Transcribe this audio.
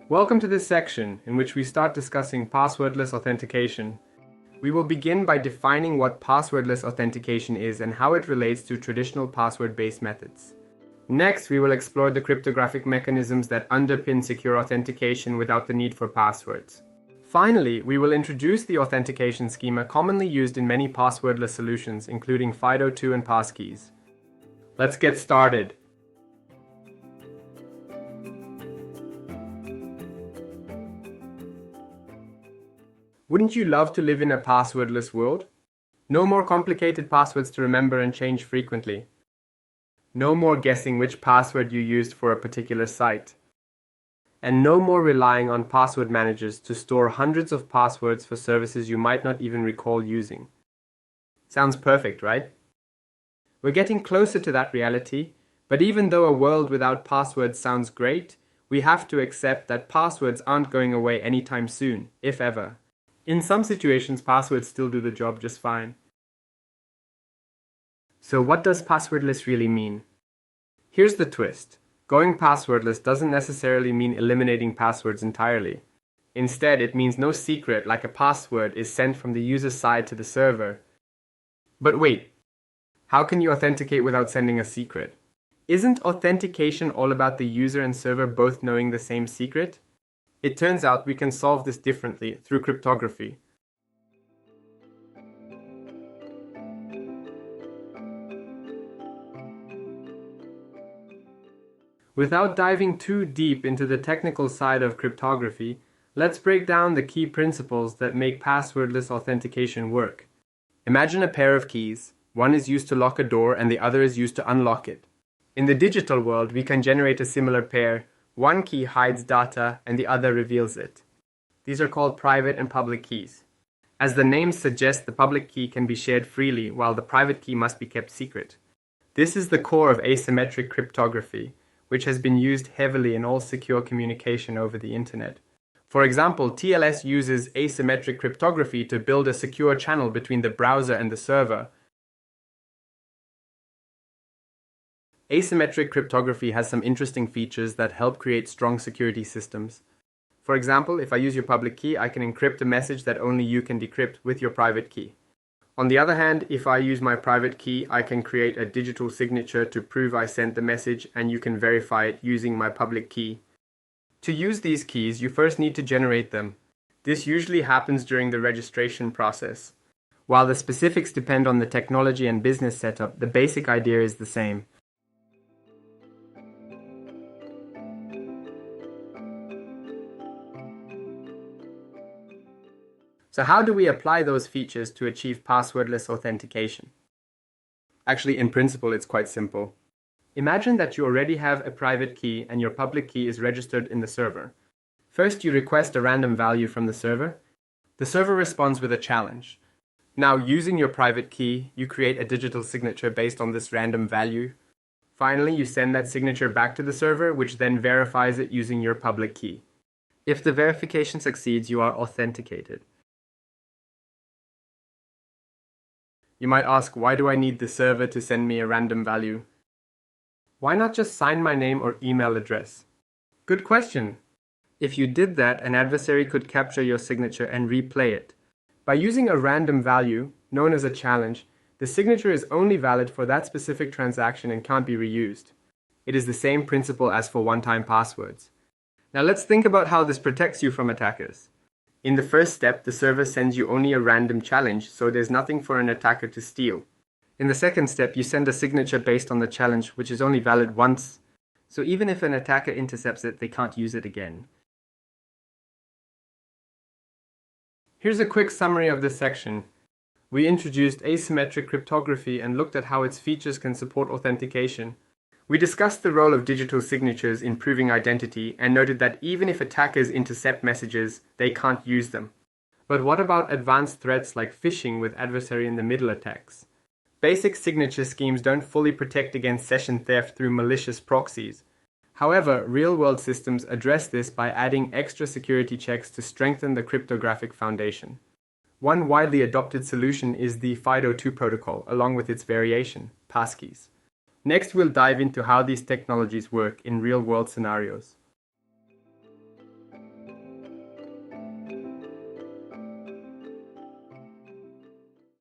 Welcome to this section in which we start discussing passwordless authentication. We will begin by defining what passwordless authentication is and how it relates to traditional password-based methods. Next, we will explore the cryptographic mechanisms that underpin secure authentication without the need for passwords. Finally, we will introduce the authentication schema commonly used in many passwordless solutions, including FIDO2 and passkeys. Let's get started. Wouldn't you love to live in a passwordless world? No more complicated passwords to remember and change frequently. No more guessing which password you used for a particular site. And no more relying on password managers to store hundreds of passwords for services you might not even recall using. Sounds perfect, right? We're getting closer to that reality, but even though a world without passwords sounds great, we have to accept that passwords aren't going away anytime soon, if ever. In some situations, passwords still do the job just fine. So what does passwordless really mean? Here's the twist. Going passwordless doesn't necessarily mean eliminating passwords entirely. Instead, it means no secret like a password is sent from the user side to the server. But wait, how can you authenticate without sending a secret? Isn't authentication all about the user and server both knowing the same secret? It turns out we can solve this differently through cryptography. Without diving too deep into the technical side of cryptography, let's break down the key principles that make passwordless authentication work. Imagine a pair of keys. One is used to lock a door and the other is used to unlock it. In the digital world, we can generate a similar pair. One key hides data and the other reveals it. These are called private and public keys. As the name suggests, the public key can be shared freely while the private key must be kept secret. This is the core of asymmetric cryptography, which has been used heavily in all secure communication over the internet. For example, TLS uses asymmetric cryptography to build a secure channel between the browser and the server. Asymmetric cryptography has some interesting features that help create strong security systems. For example, if I use your public key, I can encrypt a message that only you can decrypt with your private key. On the other hand, if I use my private key, I can create a digital signature to prove I sent the message, and you can verify it using my public key. To use these keys, you first need to generate them. This usually happens during the registration process. While the specifics depend on the technology and business setup, the basic idea is the same. So how do we apply those features to achieve passwordless authentication? Actually, in principle, it's quite simple. Imagine that you already have a private key and your public key is registered in the server. First, you request a random value from the server. The server responds with a challenge. Now, using your private key, you create a digital signature based on this random value. Finally, you send that signature back to the server, which then verifies it using your public key. If the verification succeeds, you are authenticated. You might ask, why do I need the server to send me a random value? Why not just sign my name or email address? Good question. If you did that, an adversary could capture your signature and replay it. By using a random value, known as a challenge, the signature is only valid for that specific transaction and can't be reused. It is the same principle as for one-time passwords. Now let's think about how this protects you from attackers. In the first step, the server sends you only a random challenge, so there's nothing for an attacker to steal. In the second step, you send a signature based on the challenge, which is only valid once, so even if an attacker intercepts it, they can't use it again. Here's a quick summary of this section. We introduced asymmetric cryptography and looked at how its features can support authentication. We discussed the role of digital signatures in proving identity and noted that even if attackers intercept messages, they can't use them. But what about advanced threats like phishing with adversary-in-the-middle attacks? Basic signature schemes don't fully protect against session theft through malicious proxies. However, real-world systems address this by adding extra security checks to strengthen the cryptographic foundation. One widely adopted solution is the FIDO2 protocol, along with its variation, passkeys. Next, we'll dive into how these technologies work in real-world scenarios.